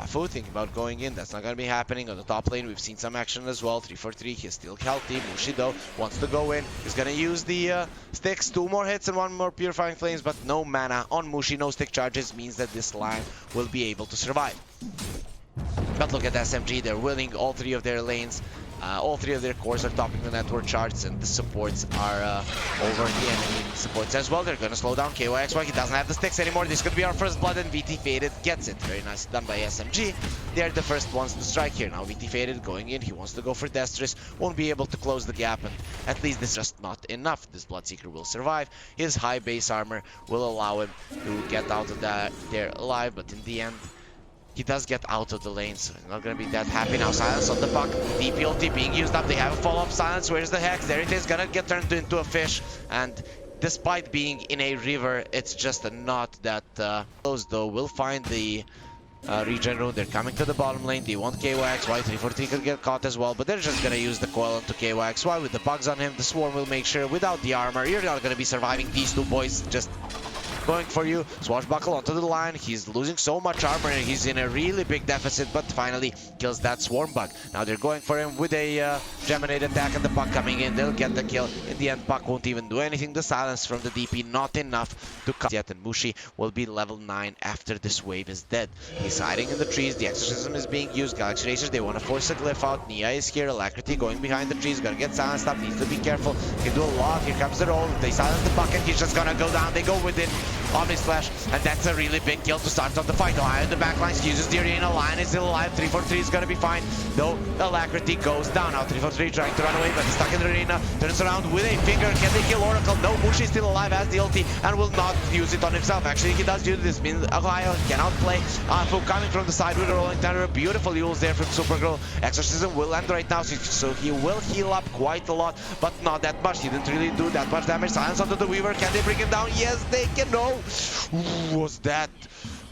Afu thinking about going in. That's not going to be happening. On the top lane, we've seen some action as well. 3-for-3. He's still healthy. Mushi, though, wants to go in. He's going to use the sticks. 2 more hits and 1 more Purifying Flames, but no mana on Mushi. No stick charges means that this line will be able to survive. But look at SMG. They're winning all 3 of their lanes. All 3 of their cores are topping the network charts, and the supports are over the enemy supports as well. They're going to slow down KYXY. He doesn't have the sticks anymore. This could be our first blood, and VT Faded gets it. Very nice done by SMG. They're the first ones to strike here. Now VT Faded going in. He wants to go for Destress. Won't be able to close the gap, and at least this is just not enough. This Bloodseeker will survive. His high base armor will allow him to get out of that there alive, but in the end, he does get out of the lane, so he's not going to be that happy now. Silence on the puck. DP ulti being used up. They have a follow-up Silence. Where's the Hex? There it is. Gonna get turned into a fish. And despite being in a river, it's just not that close, though. We'll find the regen rune. They're coming to the bottom lane. They want KYXY. 3-for-3 could get caught as well, but they're just going to use the coil onto KYXY. With the bugs on him, the Swarm will make sure without the armor, you're not going to be surviving. These 2 boys just going for you. Swashbuckle onto the line. He's losing so much armor and he's in a really big deficit, but finally kills that Swarm bug. Now they're going for him with a Geminate attack and the puck coming in. They'll get the kill. In the end, puck won't even do anything. The silence from the DP, not enough to cut yet, and Mushi will be level 9 after this wave is dead. He's hiding in the trees. The exorcism is being used. Galaxy Racers, they want to force a glyph out. S.E.A is here. Alacrity going behind the trees. Gonna get silenced up. Needs to be careful. Can do a lot. Here comes the roll. They silence the bucket. He's just gonna go down. They go within. Omni Slash, and that's a really big kill to start off the fight. Ohio in the backlines uses the arena. Lion is still alive. 3-for-3 is gonna be fine, though Alacrity goes down. Now 3-for-3 trying to run away, but he's stuck in the arena. Turns around with a finger. Can they kill Oracle? No, Mushi is still alive, has the ulti, and will not use it on himself. Actually, he does use this. Means Ohio cannot play. Afu coming from the side with a Rolling Thunder. Beautiful use there from Supergirl. Exorcism will end right now, so he will heal up quite a lot, but not that much. He didn't really do that much damage. Silence onto the Weaver. Can they bring him down? Yes, they can. No. Ooh, was that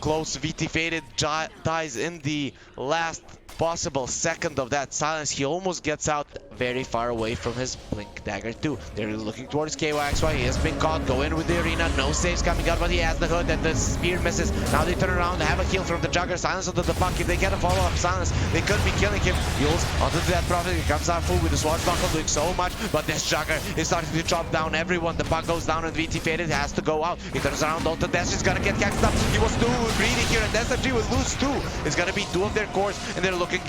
close. VT Faded dies in the last possible second of that silence. He almost gets out very far away from his Blink Dagger too. They're looking towards KYXY. He has been caught. Go in with the arena. No saves coming out, but he has the hood and the spear misses. Now they turn around. They have a kill from the Jugger. Silence onto the puck. If they get a follow-up silence, they could be killing him. Yules onto the Death Prophet. He comes out full with the Swashbuckle doing so much, but this Jugger is starting to chop down everyone. The puck goes down and VT Faded has to go out. He turns around onto Death. He's gonna get catched up. He was too greedy here, and SMG will lose 2. It's gonna be 2 of their cores, and they're looking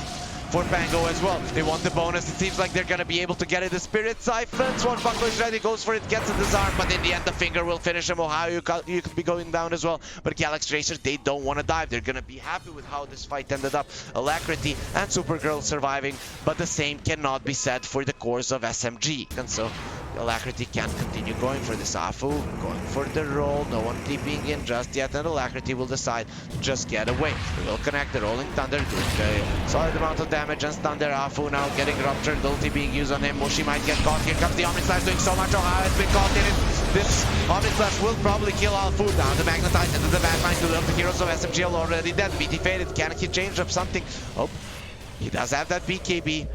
for Pango as well. They want the bonus. It seems like they're gonna be able to get it. The Spirit Siphon. Swashbuckle is ready, goes for it, gets a disarm, but in the end the finger will finish him. Ohio, you could be going down as well, but Galaxy Racers, they don't want to dive. They're gonna be happy with how this fight ended up. Alacrity and Supergirl surviving, but the same cannot be said for the cores of SMG, and so Alacrity can't continue going for this. Afu going for the roll. No one TPing in just yet, and Alacrity will decide to just get away. They will connect the Rolling Thunder, doing a solid amount of damage, and Thunder. Afu now getting ruptured. The ulti being used on him. Mushi might get caught. Here comes the Omni Slash doing so much. Ohio has been caught in it. This Omni Slash will probably kill Afu. Down the Magnetize into the backline. Two of the heroes of SMG are already dead. VT Faded. Can he change up something? Oh, he does have that BKB.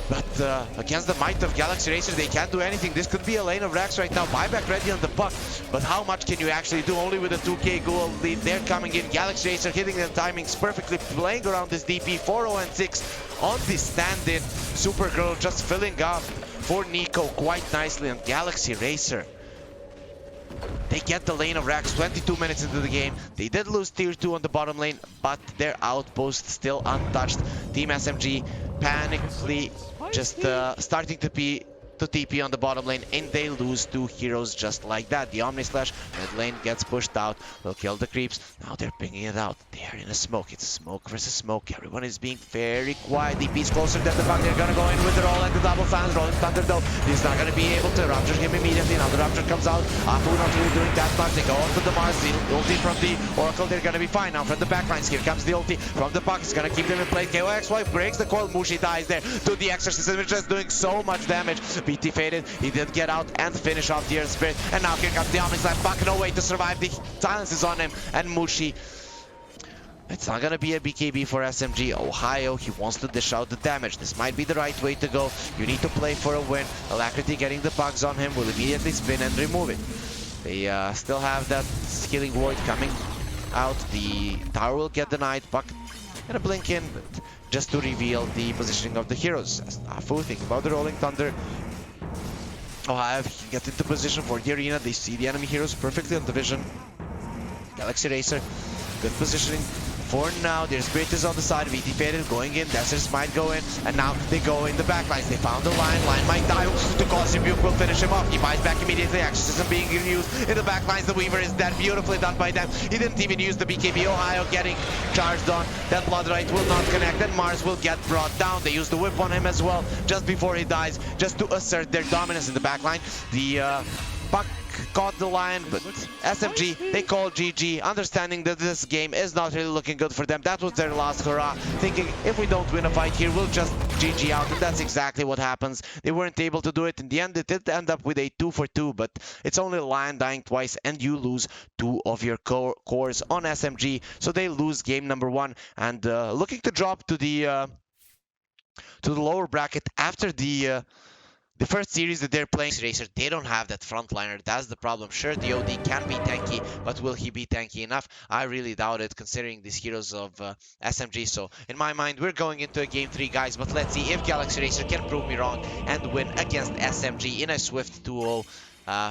But against the might of Galaxy Racers, they can't do anything. This could be a lane of Rax right now. Buyback ready on the puck. But how much can you actually do? Only with a 2k goal lead. They're coming in. Galaxy Racer hitting the timings perfectly. Playing around this DP. 4-0-6 on the stand-in. Supergirl just filling up for Nico quite nicely. And Galaxy Racer, they get the lane of Rax 22 minutes into the game. They did lose tier 2 on the bottom lane, but their outpost still untouched. Team SMG panically just starting to TP on the bottom lane, and they lose 2 heroes just like that. The Omni Slash, mid lane gets pushed out, will kill the creeps. Now they're pinging it out. They are in a smoke. It's smoke versus smoke. Everyone is being very quiet. DP's closer than the puck. They're gonna go in with the roll and the double silence. Rolling Thunder though, he's not gonna be able to rupture him immediately. Now the rupture comes out. Afu not really doing that much. They go on to the Mars. The ulti from the Oracle, they're gonna be fine. Now from the backlines, here comes the ulti from the puck. It's gonna keep them in play. KOXY breaks the coil. Mushi dies there to the Exorcism, which is doing so much damage. VT Faded. He did get out and finish off the Earth Spirit. And now here comes the Omni Slash. Buck, no way to survive. The silence is on him. And Mushi, it's not gonna be a BKB for SMG. Ohio, he wants to dish out the damage. This might be the right way to go. You need to play for a win. Alacrity getting the bugs on him will immediately spin and remove it. They still have that Healing Void coming out. The tower will get denied. Buck gonna blink in, but just to reveal the positioning of the heroes. As Afu thinking about the Rolling Thunder. Ohio can get into position for the arena. They see the enemy heroes perfectly on the vision. Galaxy Racer, good positioning. For now, their Spirit is on the side, VT faded, going in, Desers might go in, and now they go in the backlines. They found the line might die, to cause Rebuke will finish him off. He buys back immediately, Exorcism being used in the backlines. The Weaver is dead, beautifully done by them. He didn't even use the BKB. Ohio getting charged on, then Bloodright will not connect, and Mars will get brought down. They use the whip on him as well, just before he dies, just to assert their dominance in the backline. The Puck caught the line, but SMG, they call GG, understanding that this game is not really looking good for them. That was their last hurrah, thinking if we don't win a fight here, we'll just GG out, and that's exactly what happens. They weren't able to do it. In the end, it did end up with a 2-for-2, but it's only Lion dying twice, and you lose 2 of your cores on SMG, so they lose game number 1, and looking to drop to the lower bracket after the first series that they're playing. Racer, they don't have that frontliner. That's the problem. Sure, the OD can be tanky, but will he be tanky enough? I really doubt it, considering these heroes of SMG. So, in my mind, we're going into a game 3, guys. But let's see if Galaxy Racer can prove me wrong and win against SMG in a swift 2-0,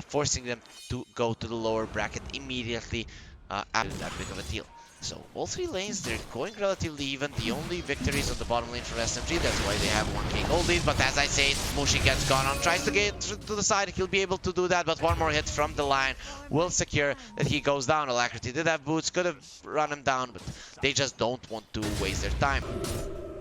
forcing them to go to the lower bracket immediately after that big of a deal. So all 3 lanes, they're going relatively even. The only victories on the bottom lane for SMG, that's why they have 1k gold lead. But as I say, Mushi gets gone on, tries to get to the side, he'll be able to do that, but one more hit from the line will secure that he goes down. Alacrity did have boots, could have run him down, but they just don't want to waste their time.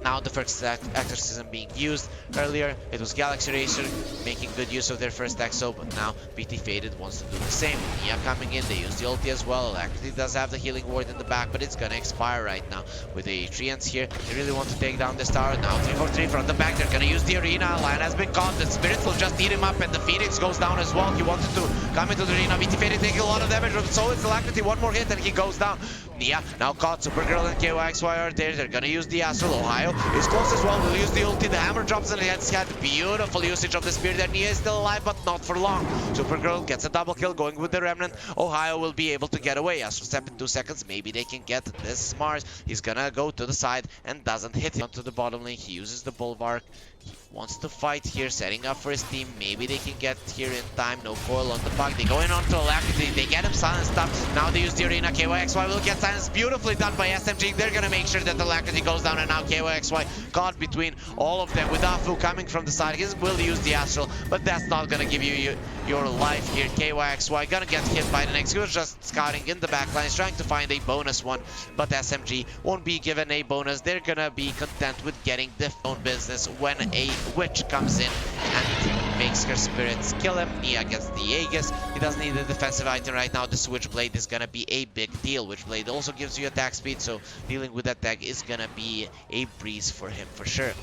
Now the first exorcism being used. Earlier it was Galaxy Racer making good use of their first exo, but now BT Faded wants to do the same. Nia coming in, they use the ulti as well. Alacrity does have the healing ward in the back, but it's gonna expire right now. With the treants here, they really want to take down this tower. Now 3-4-3 from the back, they're gonna use the arena. Lion has been caught, the Spirits will just eat him up, and the Phoenix goes down as well. He wanted to come into the arena. BT Faded taking a lot of damage, so it's Alacrity, one more hit and he goes down. Nia now caught, Supergirl and KYXY are there. They're gonna use the Astral. Ohio is close as well. We'll use the ulti. The hammer drops on the head. Beautiful usage of the spear there. Nia is still alive, but not for long. Supergirl gets a double kill, going with the Remnant. Ohio will be able to get away. Astral step in 2 seconds. Maybe they can get this Mars. He's gonna go to the side and doesn't hit him. Onto the bottom lane. He uses the Bulwark. He wants to fight here, setting up for his team. Maybe they can get here in time. No coil on the puck. They go in onto Alacrity. They get him silenced up. Now they use the arena. KYXY will get silenced. Beautifully done by SMG. They're gonna make sure that Alacrity goes down, and now KYXY caught between all of them with Afu coming from the side. He will use the Astral, but that's not gonna give you your life here. KYXY gonna get hit by the next. He was just scouting in the backlines, trying to find a bonus one, but SMG won't be given a bonus. They're gonna be content with getting their own business when a witch comes in and makes her spirits kill him. Nia gets the Aegis. He doesn't need a defensive item right now. The Switchblade is gonna be a big deal. Witchblade also gives you attack speed, so dealing with that tag is gonna be a breeze for him for sure.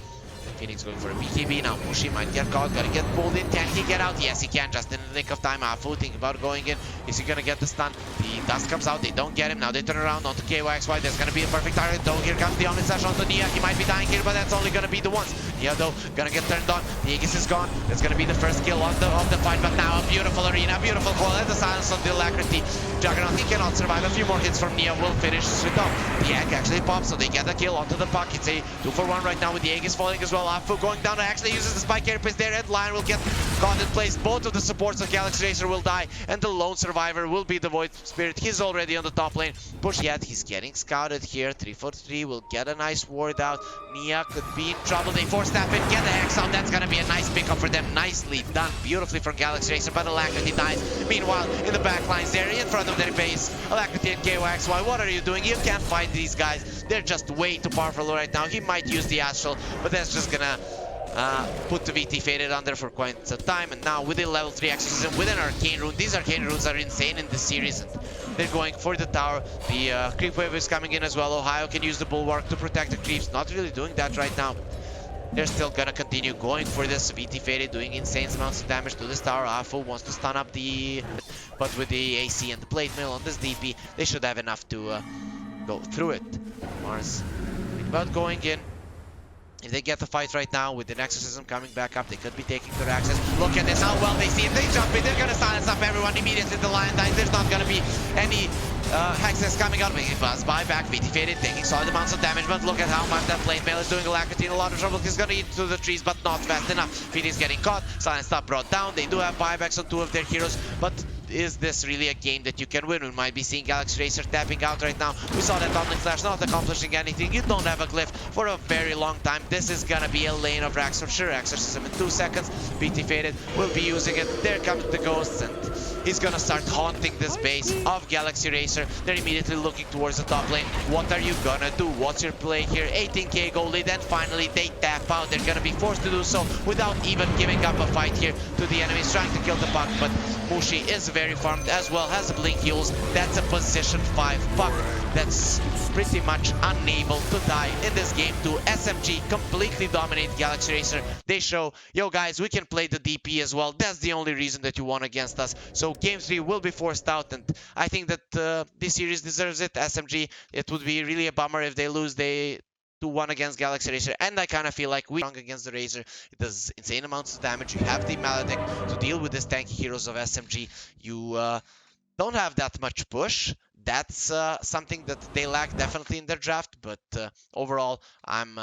Phoenix going for a BKB. Now Mushi might get caught, gotta get pulled in. Can he get out? Yes, he can, just in the nick of time. Afu thinking about going in. Is he gonna get the stun? The dust comes out, they don't get him. Now they turn around onto KYXY. There's gonna be a perfect target, though. Here comes the Omni Slash onto Nia. He might be dying here, but that's only gonna be the once. Nia, though, gonna get turned on. The Aegis is gone. It's gonna be the first kill of the fight, but now a beautiful arena, beautiful call, and the silence on the Alacrity. Juggernaut, he cannot survive. A few more hits from Nia will finish it off. The egg actually pops, so they get the kill onto the puck. It's a 2-for-1 right now with the Aegis falling as well. Afu going down, actually uses the spike carapace there, and Lion will get caught in place. Both of the supports of Galaxy Racer will die, and the lone survivor will be the Void Spirit. He's already on the top lane. Push yet, he's getting scouted here. 3-4-3 will get a nice ward out. Nia could be in trouble. They force tap in, get the Hex out. That's gonna be a nice pickup for them. Nicely done, beautifully from Galaxy Racer, but Alacrity dies. Meanwhile, in the back lines there, in front of their base, Alacrity and KYXY, what are you doing? You can't fight these guys. They're just way too powerful right now. He might use the Astral, but that's just gonna put the VT Faded under for quite some time. And now with a level 3 exorcism with an arcane rune. These arcane runes are insane in this series, and they're going for the tower. The creep wave is coming in as well. Ohio can use the bulwark to protect the creeps. Not really doing that right now. They're still gonna continue going for this. VT Faded doing insane amounts of damage to this tower. Afu wants to stun up the... But with the AC and the plate mill on this DP, they should have enough to go through it. Mars think about going in. If they get the fight right now with the exorcism coming back up, they could be taking their access. Look at this, how well they see it. They jump in, they're gonna silence up everyone immediately. The Lion dies. There's not gonna be any Hex is coming out, making buzz by back. VT faded, taking solid amounts of damage, but look at how much that plate mail is doing. Alacrity in a lot of trouble. He's gonna eat through the trees, but not fast enough. Phoenix getting caught. Silence Stop brought down. They do have buybacks on two of their heroes, but is this really a game that you can win? We might be seeing Galaxy Racer tapping out right now. We saw that Omnic Flash not accomplishing anything. You don't have a glyph for a very long time. This is gonna be a lane of racks for sure. Exorcism in 2 seconds. BT faded. Will be using it. There comes the ghosts, and he's gonna start haunting this base of Galaxy Racer. They're immediately looking towards the top lane. What are you gonna do? What's your play here? 18k gold lead, and finally they tap out. They're gonna be forced to do so without even giving up a fight here to the enemies trying to kill the puck, but Mushi is very farmed as well, has a blink heals. That's a position 5 puck that's pretty much unable to die in this game too. SMG completely dominate Galaxy Racer. They show, yo guys, we can play the DP as well. That's the only reason that you won against us. So game 3 will be forced out, and I think that this series deserves it. SMG, it would be really a bummer if they lose. They 2-1 against Galaxy Racer, and I kind of feel like we're strong against the Razor. It does insane amounts of damage. You have the Maledic to deal with this tanky heroes of SMG. You don't have that much push. That's something that they lack definitely in their draft, but overall, I'm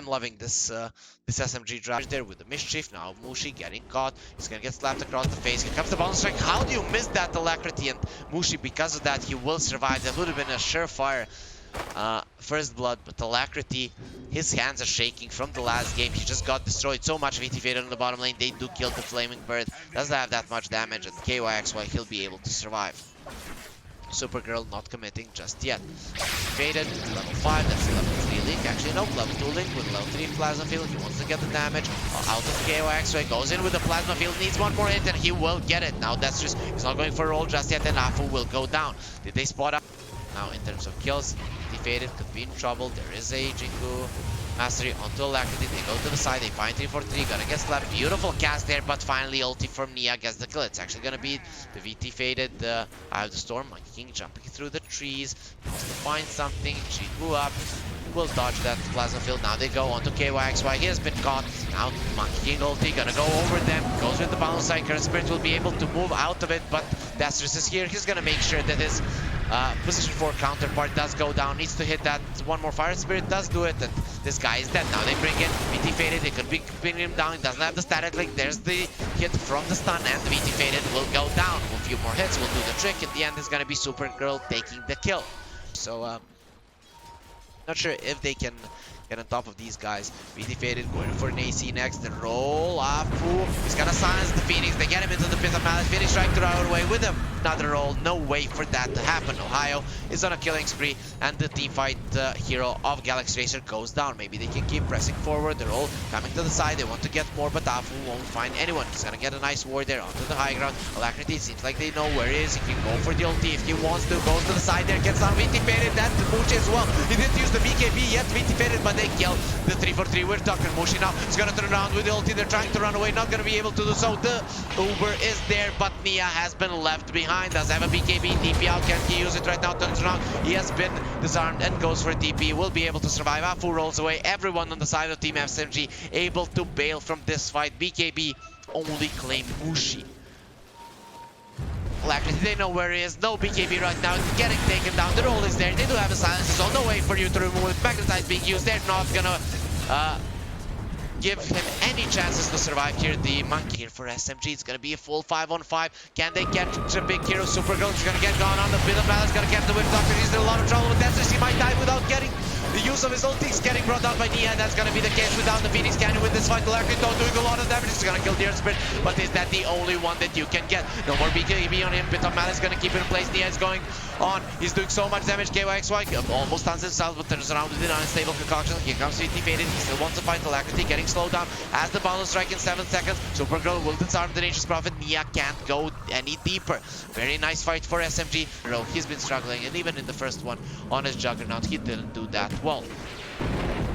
loving this this SMG draft there with the Mischief. Now Mushi getting caught. He's gonna get slapped across the face. Here comes the balance strike. How do you miss that Alacrity? And Mushi, because of that, he will survive. That would have been a surefire first blood, but Alacrity, his hands are shaking from the last game. He just got destroyed so much. VT faded on the bottom lane. They do kill the Flaming Bird. Doesn't have that much damage, and KYXY, he'll be able to survive. Supergirl not committing just yet. Faded, level 5, that's level 3 Link. Actually, no, level 2 Link with level 3 Plasma Field. He wants to get the damage out of KYXY. Goes in with the Plasma Field, needs one more hit, and he will get it. Now, that's just, he's not going for a roll just yet, and Afu will go down. Did they spot up? Now, in terms of kills, defeated, could be in trouble. There is a Jingu Mastery onto Alacrity. They go to the side, they find 343, gonna get slapped. Beautiful cast there, but finally ulti from Nia gets the kill. It's actually gonna be the VT faded Eye of the Storm. Monkey King jumping through the trees, wants to find something. Jingu up, will dodge that Plasma Field. Now they go onto KYXY. He has been caught. Now Monkey King ulti gonna go over them. Goes with the bounce side. Current Spirit will be able to move out of it, but Dastrus is here. He's gonna make sure that his position 4 counterpart does go down. Needs to hit that one more Fire Spirit, does do it, and this guy is dead. Now they bring in VT faded. They could be bringing him down. He doesn't have the static link. There's the hit from the stun, and the VT faded will go down. A few more hits will do the trick. In the end, it's gonna be Supergirl taking the kill. So not sure if they can get on top of these guys. VT faded, going for an AC next. The roll off. He's gonna silence the Phoenix. They get him into the pit of malice. Phoenix trying to run away with him. Another roll. No way for that to happen. Ohio is on a killing spree, and the teamfight hero of Galaxy Racer goes down. Maybe they can keep pressing forward. They're all coming to the side. They want to get more, but Afu won't find anyone. He's gonna get a nice ward there onto the high ground. Alacrity seems like they know where he is. He can go for the ulti if he wants to. Goes to the side there, gets down VT faded. That's Mushi as well. He didn't use the BKB yet. VT faded, but they kill the 343. We're talking Mushi now. He's gonna turn around with the ulti. They're trying to run away. Not gonna be able to do so. The Uber is there, but Nia has been left behind. Does have a BKB. DP out. Can't he use it right now? Turns around. He has been disarmed and goes for DP. Will be able to survive. Afu rolls away. Everyone on the side of Team SMG able to bail from this fight. BKB only claim Mushi. Alacrity, they know where he is. No BKB right now. Getting taken down. The roll is there. They do have a silence, so no way for you to remove it. Magnetize being used. They're not gonna give him any chances to survive here. The monkey here for SMG. It's gonna be a full 5-on-5. Can they catch a big hero? Supergirl is gonna get gone on the bit of balance. Gonna get the Whip Doctor. He's in a lot of trouble with that. He might die without getting the use of his ulti. Is getting brought down by Nia. That's gonna be the case without the Phoenix Canyon with this fight. Alacrity doing a lot of damage. He's gonna kill the Earth Spirit, but is that the only one that you can get? No more BKB on him. Bit of Malice gonna keep it in place. Nia is going on. He's doing so much damage. KYXY almost stuns himself, but turns around with an unstable concoction. Here comes VT faded. He still wants to fight Alacrity, getting slowed down. Has the balance strike in 7 seconds. Supergirl will disarm the Nature's Prophet. Nia can't go any deeper. Very nice fight for SMG. He's been struggling, and even in the first one on his Juggernaut, he didn't do that well.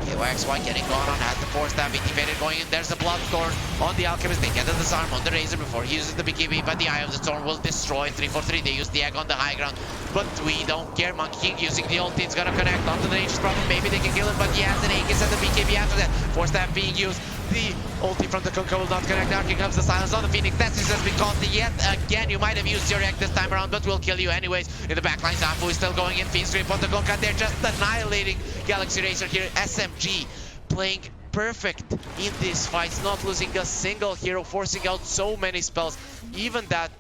KYXY getting gone on, has the force stab, VT faded going in. There's a Bloodthorn on the Alchemist. They get the disarm on the Razor before he uses the BKB, but the Eye of the Storm will destroy 343. They use the egg on the high ground, but we don't care. Monkey King using the ulti. It's gonna connect onto the Nature's Prophet. Maybe they can kill him, but he has an Aegis and the BKB after that. Force stab being used. the ulti from the Kunkka will not connect. Now here comes the silence on the Phoenix. Nessus has been caught yet again. You might have used your egg this time around, but we'll kill you anyways. In the backline, Zafu is still going in. Fiend's Grip on the Kunkka. They're just annihilating Galaxy Racer here. SMG playing perfect in these fights, not losing a single hero, forcing out so many spells. Even that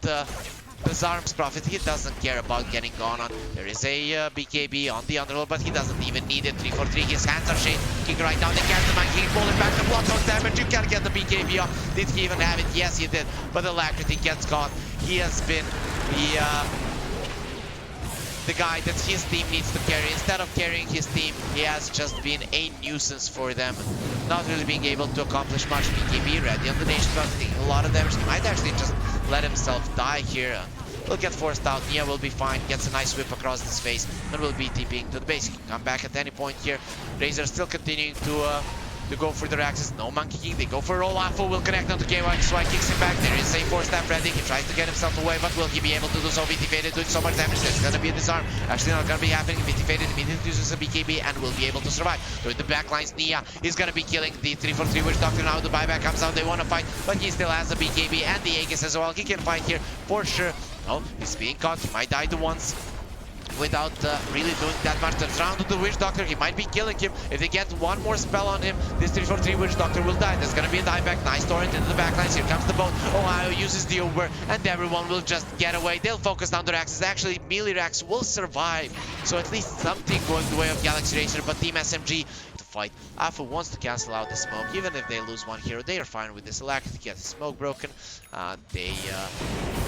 Disarms Prophet, he doesn't care about getting gone on. There is a BKB on the underworld, but he doesn't even need it. 3-4-3, his hands are shaking right now. They catch the man, he pull it back, the block on damage. You can't get the BKB off. Did he even have it? Yes, he did. But Alacrity gets caught. He has been the guy that his team needs to carry. Instead of carrying his team, he has just been a nuisance for them. Not really being able to accomplish much. BKB ready on the nation, but taking a lot of damage. He might actually just let himself die here. Will get forced out. Nia will be fine. Gets a nice whip across his face, and will be TPing to the base. He can come back at any point here. Razor still continuing to go for their axes. No monkey king. They go for a roll. Afo will connect onto KY. Kicks him back. There is a 4-step ready. He tries to get himself away, but will he be able to do so? VT Faded doing so much damage. There's gonna be a disarm. Actually not gonna be happening. VT Faded immediately uses a BKB and will be able to survive. With the backlines, Nia is gonna be killing the 3-4-3 Witch Doctor now. The buyback comes out. They wanna fight, but he still has the BKB and the Aegis as well. He can fight here for sure. No, he's being caught. He might die the once without really doing that much. Turns around to the Witch Doctor. He might be killing him. If they get one more spell on him, this 3-4-3 Witch Doctor will die. There's gonna be a dieback. Nice torrent into the backlines. Here comes the boat. Ohio uses the Uber, and everyone will just get away. They'll focus down their axes. Actually, melee racks will survive. So at least something going the way of Galaxy Racer, but Team SMG to fight. Alpha wants to cancel out the smoke. Even if they lose one hero, they are fine with this. Alacrity gets the smoke broken. They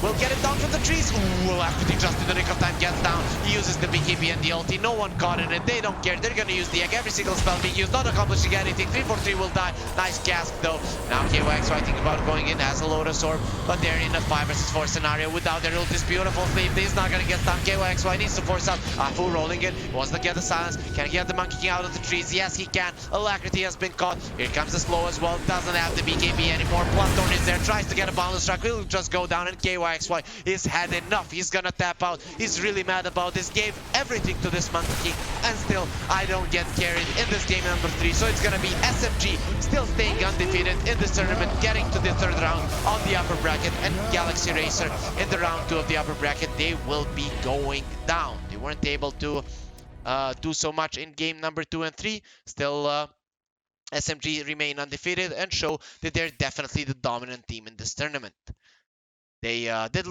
will get it down from the trees. Ooh, Alacrity just in the nick of time gets down. He uses the BKB and the ulti. No one caught in it. They don't care. They're gonna use the egg. Every single spell being used, not accomplishing anything. 3-4-3 will die. Nice cast though. Now KYX fighting about going in as a Lotus Orb, but they're in a 5 versus 4 scenario without their ult. This beautiful sleep. He's not gonna get stunned. KYXY needs to force out. Afu rolling in. Wants to get the silence. Can he get the monkey king out of the trees? Yes, he can. Alacrity has been caught. Here comes the slow as well. Doesn't have the BKB anymore. Bloodthorn is there. Tries to get a boundless strike. Will just go down, and KYXY is had enough. He's gonna tap out. He's really mad about this. Gave everything to this monkey king, and still I don't get carried in this game number 3. So it's gonna be SMG still staying undefeated in this tournament, getting to the 3rd round on the upper bracket, and Galaxy Racer in the round 2 of the upper bracket. They will be going down. They weren't able to do so much in game number 2 and 3. Still SMG remain undefeated and show that they're definitely the dominant team in this tournament. They did